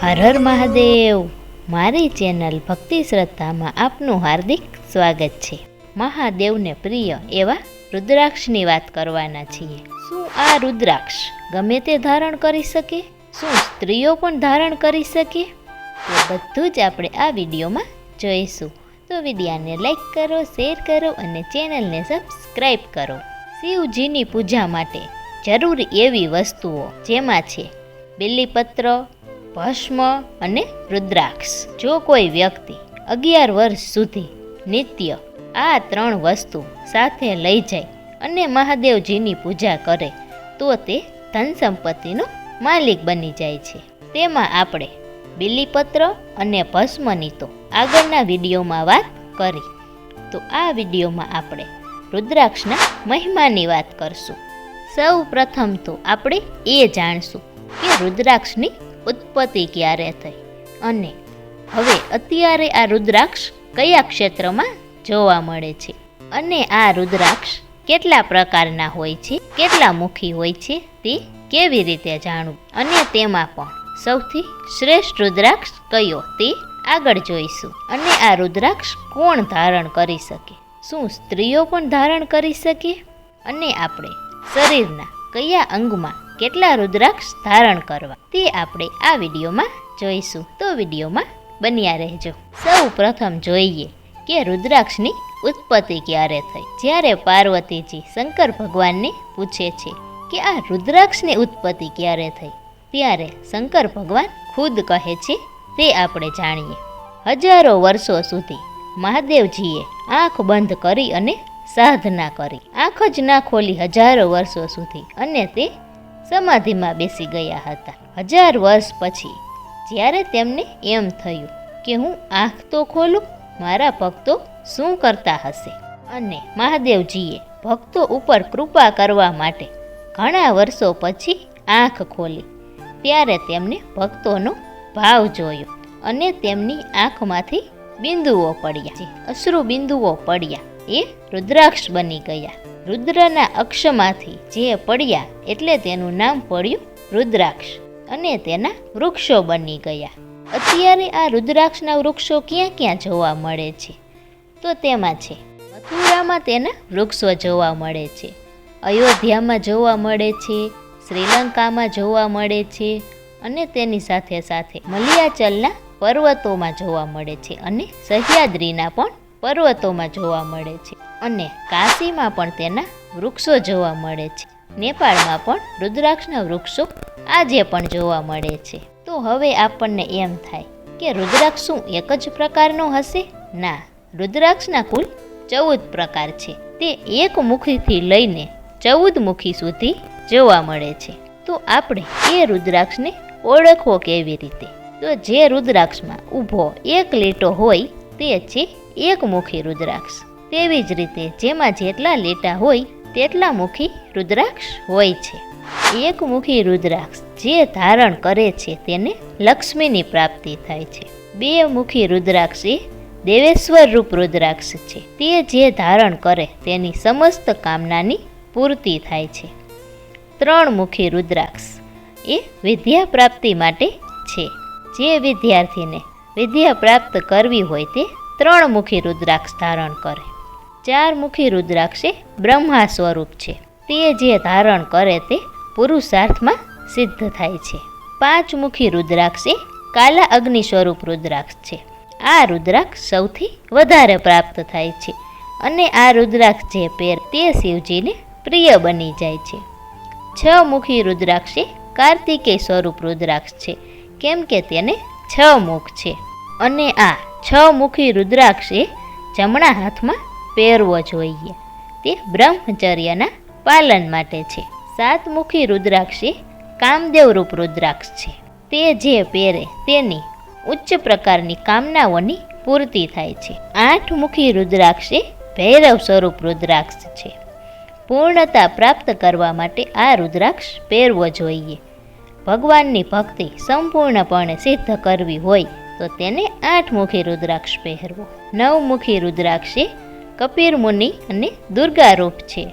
હર હર મહાદેવ. મારી ચેનલ ભક્તિ શ્રદ્ધામાં આપનું હાર્દિક સ્વાગત છે. મહાદેવને પ્રિય એવા રુદ્રાક્ષની વાત કરવાના છીએ. શું આ રુદ્રાક્ષ ગમે તે ધારણ કરી શકે? શું સ્ત્રીઓ પણ ધારણ કરી શકે? તો બધું જ આપણે આ વિડીયોમાં જોઈશું. તો વિડીયોને લાઈક કરો, શેર કરો અને ચેનલને સબસ્ક્રાઈબ કરો. શિવજીની પૂજા માટે જરૂરી એવી વસ્તુઓ જેમાં છે બેલીપત્ર, ભસ્મ અને રુદ્રાક્ષ. જો કોઈ વ્યક્તિ 11 વર્ષ સુધી નિત્ય આ 3 વસ્તુ સાથે લઈ જાય અને મહાદેવજીની પૂજા કરે તો તે ધન સંપત્તિનો માલિક બની જાય છે. તેમાં આપણે બેલીપત્ર અને ભસ્મની તો આગળના વિડીયોમાં વાત કરી. તો આ વિડીયોમાં આપણે રુદ્રાક્ષના મહિમાની વાત કરશું. સૌ પ્રથમ તો આપણે એ જાણશું કે રુદ્રાક્ષની ઉત્પત્તિ ક્યારે થઈ અને હવે અત્યારે આ રુદ્રાક્ષ કયા ક્ષેત્રમાં જોવા મળે છે અને આ રુદ્રાક્ષ કેટલા પ્રકારના હોય છે, કેટલા મુખી હોય છે તે કેવી રીતે જાણવું અને તેમાં પણ સૌથી શ્રેષ્ઠ રુદ્રાક્ષ કયો તે આગળ જોઈશું. અને આ રુદ્રાક્ષ કોણ ધારણ કરી શકે? શું સ્ત્રીઓ પણ ધારણ કરી શકે? અને આપણે શરીરના કયા અંગમાં કેટલા રુદ્રાક્ષ ધારણ કરવા તે આપણે આ વિડીયોમાં જોઈશું. તો વિડીયોમાં બન્યા રહેજો. સૌ પ્રથમ જોઈએ કે રુદ્રાક્ષની ઉત્પત્તિ ક્યારે થઈ. જ્યારે પાર્વતીજી શંકર ભગવાનને પૂછે છે કે આ રુદ્રાક્ષની ઉત્પત્તિ ક્યારે થઈ, ત્યારે શંકર ભગવાન ખુદ કહે છે તે આપણે જાણીએ. હજારો વર્ષો સુધી મહાદેવજીએ આંખ બંધ કરી અને સાધના કરી. આંખ જ ના ખોલી હજારો વર્ષો સુધી અને તે સમાધિમાં બેસી ગયા હતા. 1000 વર્ષ પછી જ્યારે તેમને એમ થયું કે હું આંખ તો ખોલું, મારા ભક્તો શું કરતા હશે? અને મહાદેવજીએ ભક્તો ઉપર કૃપા કરવા માટે ઘણા વર્ષો પછી આંખ ખોલી. ત્યારે તેમને ભક્તોનો ભાવ જોયો અને તેમની આંખમાંથી બિંદુઓ પડ્યા. અશ્રુ બિંદુઓ પડ્યા એ રુદ્રાક્ષ બની ગયા. રુદ્રના અક્ષમાંથી જે પડ્યા એટલે તેનું નામ પડ્યું રુદ્રાક્ષ અને તેના વૃક્ષો બની ગયા. અત્યારે આ રુદ્રાક્ષના વૃક્ષો ક્યાં ક્યાં જોવા મળે છે? તો તેમાં છે મથુરામાં તેના વૃક્ષો જોવા મળે છે, અયોધ્યામાં જોવા મળે છે, શ્રીલંકામાં જોવા મળે છે અને તેની સાથે સાથે મલયાચલના પર્વતોમાં જોવા મળે છે અને સહ્યાદ્રીના પણ પર્વતોમાં જોવા મળે છે અને કાશીમાં પણ તેના વૃક્ષો જોવા મળે છે. નેપાળમાં પણ રુદ્રાક્ષના વૃક્ષો આજે પણ જોવા મળે છે. તો હવે આપણને એમ થાય કે રુદ્રાક્ષ શું એક જ પ્રકારનો હશે? ના, રુદ્રાક્ષના કુલ 14 પ્રકાર છે. તે એક મુખીથી લઈને 14 મુખી સુધી જોવા મળે છે. તો આપણે એ રુદ્રાક્ષને ઓળખવો કેવી રીતે? તો જે રુદ્રાક્ષમાં ઊભો એક લીટો હોય તે છે એકમુખી રુદ્રાક્ષ. તેવી જ રીતે જેમાં જેટલા લીટા હોય તેટલા મુખી રુદ્રાક્ષ હોય છે. એકમુખી રુદ્રાક્ષ જે ધારણ કરે છે તેને લક્ષ્મીની પ્રાપ્તિ થાય છે. 2 મુખી રુદ્રાક્ષ એ દેવેશ્વર રૂપ રુદ્રાક્ષ છે. તે જે ધારણ કરે તેની સમસ્ત કામનાની પૂર્તિ થાય છે. 3 મુખી રુદ્રાક્ષ એ વિદ્યા પ્રાપ્તિ માટે છે. જે વિદ્યાર્થીને વિદ્યા પ્રાપ્ત કરવી હોય તે 3 મુખી રુદ્રાક્ષ ધારણ કરે. 4 મુખી રુદ્રાક્ષ એ બ્રહ્મા સ્વરૂપ છે. તે જે ધારણ કરે તે પુરુષાર્થમાં સિદ્ધ થાય છે. 5 મુખી રુદ્રાક્ષ એ કાલા અગ્નિ સ્વરૂપ રુદ્રાક્ષ છે. આ રુદ્રાક્ષ સૌથી વધારે પ્રાપ્ત થાય છે અને આ રુદ્રાક્ષ જે પહેર તે શિવજીને પ્રિય બની જાય છે. 6 મુખી રુદ્રાક્ષ એ કાર્તિકેય સ્વરૂપ રુદ્રાક્ષ છે, કેમ કે તેને 6 મુખ છે અને આ 6 મુખી રુદ્રાક્ષ એ જમણા હાથમાં પહેરવો જોઈએ. તે બ્રહ્મચર્યના પાલન માટે છે. 7 મુખી રુદ્રાક્ષ એ કામદેવ રૂપ રુદ્રાક્ષ છે. તે જે પહેરે તેની ઉચ્ચ પ્રકારની કામનાઓની પૂર્તિ થાય છે. 8 મુખી રુદ્રાક્ષ એ ભૈરવ સ્વરૂપ રુદ્રાક્ષ છે. પૂર્ણતા પ્રાપ્ત કરવા માટે આ રુદ્રાક્ષ પહેરવો જોઈએ. ભગવાનની ભક્તિ સંપૂર્ણપણે સિદ્ધ કરવી હોય તો તેને 8 મુખી રુદ્રાક્ષ પહેરવો. 9 મુખી રુદ્રાક્ષ એ કપિલ મુનિ અને દુર્ગા રૂપ છે.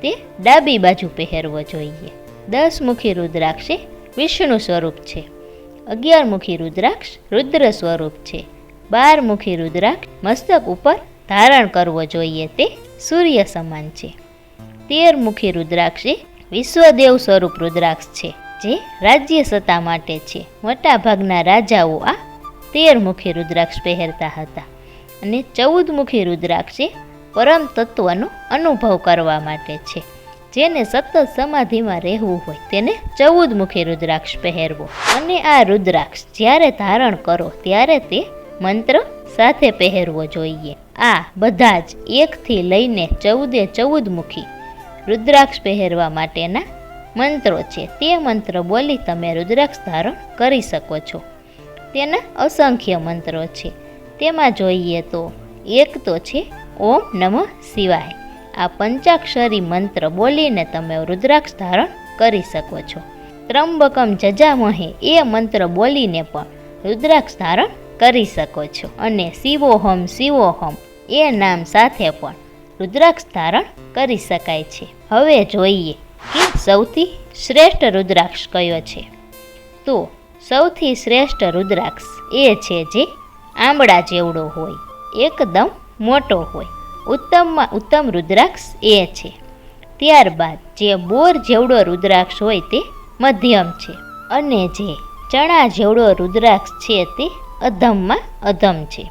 તે ડાબી બાજુ પહેરવો જોઈએ. 10 મુખી રુદ્રાક્ષ એ વિષ્ણુ સ્વરૂપ છે. 11મુખી રુદ્રાક્ષ રુદ્ર સ્વરૂપ છે. 12મુખી રુદ્રાક્ષ મસ્તક ઉપર ધારણ કરવો જોઈએ તે સૂર્ય સમાન છે. 13મુખી રુદ્રાક્ષ એ વિશ્વદેવ સ્વરૂપ રુદ્રાક્ષ છે, જે રાજ્ય સત્તા માટે છે. મોટાભાગના રાજાઓ આ 13મુખી રુદ્રાક્ષ પહેરતા હતા. અને 14મુખી રુદ્રાક્ષ એ પરમ તત્વનો અનુભવ કરવા માટે છે. જેને સતત સમાધિમાં રહેવું હોય તેને 14મુખી રુદ્રાક્ષ પહેરવો. અને આ રુદ્રાક્ષ જ્યારે ધારણ કરો ત્યારે તે મંત્ર સાથે પહેરવો જોઈએ. આ બધા જ 1થી લઈને 14મુખી રુદ્રાક્ષ પહેરવા માટેના મંત્રો છે. તે મંત્ર બોલી તમે રુદ્રાક્ષ ધારણ કરી શકો છો. તેના અસંખ્ય મંત્રો છે. તેમાં જોઈએ તો એક તો છે ઓમ નમઃ શિવાય. આ પંચાક્ષરી મંત્ર બોલીને તમે રુદ્રાક્ષ ધારણ કરી શકો છો. ત્રંબકમ જજામહે એ મંત્ર બોલીને પણ રુદ્રાક્ષ ધારણ કરી શકો છો. અને શિવોહમ શિવોહમ એ નામ સાથે પણ રુદ્રાક્ષ ધારણ કરી શકાય છે. હવે જોઈએ કે સૌથી શ્રેષ્ઠ રુદ્રાક્ષ કયો છે. તો સૌથી શ્રેષ્ઠ રુદ્રાક્ષ એ છે જે આંબળા જેવડો હોય, એકદમ મોટો હોય. ઉત્તમમાં ઉત્તમ રુદ્રાક્ષ એ છે. ત્યારબાદ જે બોર જેવડો રુદ્રાક્ષ હોય તે મધ્યમ છે. અને જે ચણા જેવડો રુદ્રાક્ષ છે તે અધમમાં અધમ છે.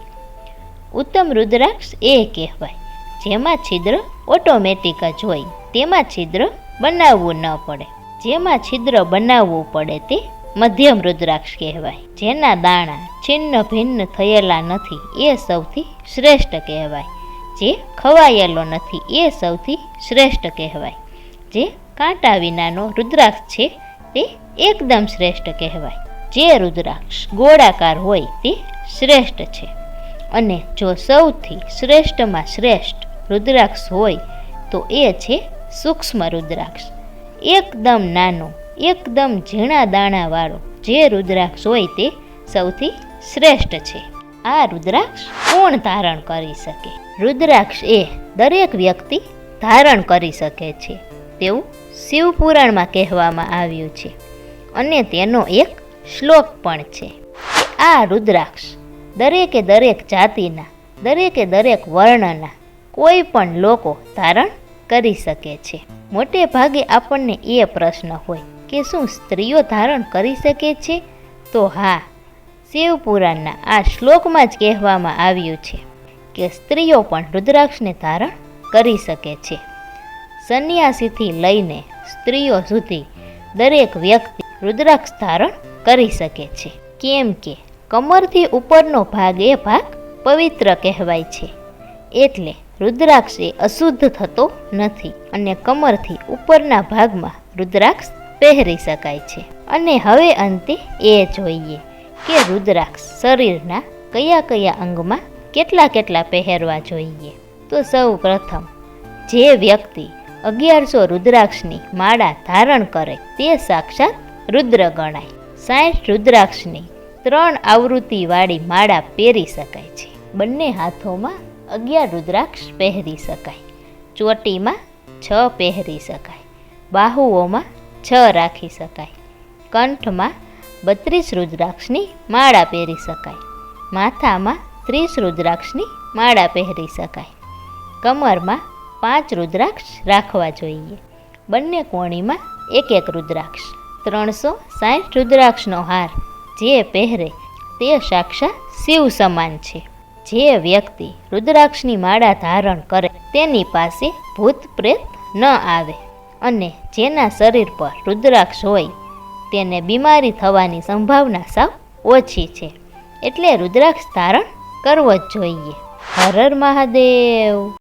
ઉત્તમ રુદ્રાક્ષ એ કહેવાય જેમાં છિદ્ર ઓટોમેટિક જ હોય, તેમાં છિદ્ર બનાવવું ન પડે. જેમાં છિદ્ર બનાવવું પડે તે મધ્યમ રુદ્રાક્ષ કહેવાય. જેના દાણા છિન્ન ભિન્ન થયેલા નથી એ સૌથી શ્રેષ્ઠ કહેવાય. જે ખવાયેલો નથી એ સૌથી શ્રેષ્ઠ કહેવાય. જે કાંટા વિનાનો રુદ્રાક્ષ છે તે એકદમ શ્રેષ્ઠ કહેવાય. જે રુદ્રાક્ષ ગોળાકાર હોય તે શ્રેષ્ઠ છે. અને જો સૌથી શ્રેષ્ઠમાં શ્રેષ્ઠ રુદ્રાક્ષ હોય તો એ છે સૂક્ષ્મ રુદ્રાક્ષ. એકદમ નાનો, એકદમ ઝીણા દાણાવાળો જે રુદ્રાક્ષ હોય તે સૌથી શ્રેષ્ઠ છે. આ રુદ્રાક્ષ કોણ ધારણ કરી શકે? રુદ્રાક્ષ એ દરેક વ્યક્તિ ધારણ કરી શકે છે તેવું શિવપુરાણમાં કહેવામાં આવ્યું છે. અને તેનો એક શ્લોક પણ છે કે આ રુદ્રાક્ષ દરેકે દરેક જાતિના, દરેકે દરેક વર્ણના કોઈ પણ લોકો ધારણ કરી શકે છે. મોટે ભાગે આપણને એ પ્રશ્ન હોય કે શું સ્ત્રીઓ ધારણ કરી શકે છે? તો હા, શિવપુરાણના આ શ્લોકમાં જ કહેવામાં આવ્યું છે કે સ્ત્રીઓ પણ રુદ્રાક્ષને ધારણ કરી શકે છે. સંન્યાસીથી લઈને સ્ત્રીઓ સુધી દરેક વ્યક્તિ રુદ્રાક્ષ ધારણ કરી શકે છે. કેમ કે કમરથી ઉપરનો ભાગ એ ભાગ પવિત્ર કહેવાય છે. એટલે રુદ્રાક્ષ એ અશુદ્ધ થતો નથી અને કમરથી ઉપરના ભાગમાં રુદ્રાક્ષ પહેરી શકાય છે. અને હવે અંતે એ જોઈએ કે રુદ્રાક્ષ શરીરના કયા કયા અંગમાં કેટલા કેટલા પહેરવા જોઈએ. તો સૌ પ્રથમ જે વ્યક્તિ 1100 રુદ્રાક્ષની માળા ધારણ કરે તે સાક્ષાત રુદ્ર ગણાય. 60 રુદ્રાક્ષની 3 આવૃત્તિવાળી માળા પહેરી શકાય છે. બંને હાથોમાં 11 રુદ્રાક્ષ પહેરી શકાય. ચોટીમાં 6 પહેરી શકાય. બાહુઓમાં 6 રાખી શકાય. કંઠમાં 32 રુદ્રાક્ષની માળા પહેરી શકાય. માથામાં 30 રુદ્રાક્ષની માળા પહેરી શકાય. કમરમાં 5 રુદ્રાક્ષ રાખવા જોઈએ. બંને કોણીમાં 1 રુદ્રાક્ષ. 360 રુદ્રાક્ષનો હાર જે પહેરે તે સાક્ષાત શિવ સમાન છે. જે વ્યક્તિ રુદ્રાક્ષની માળા ધારણ કરે તેની પાસે ભૂત પ્રેત ન આવે. અને જેના શરીર પર રુદ્રાક્ષ હોય તેને બીમારી થવાની સંભાવના સાવ ઓછી છે. એટલે રુદ્રાક્ષ ધારણ કરવો જ જોઈએ. હર હર મહાદેવ.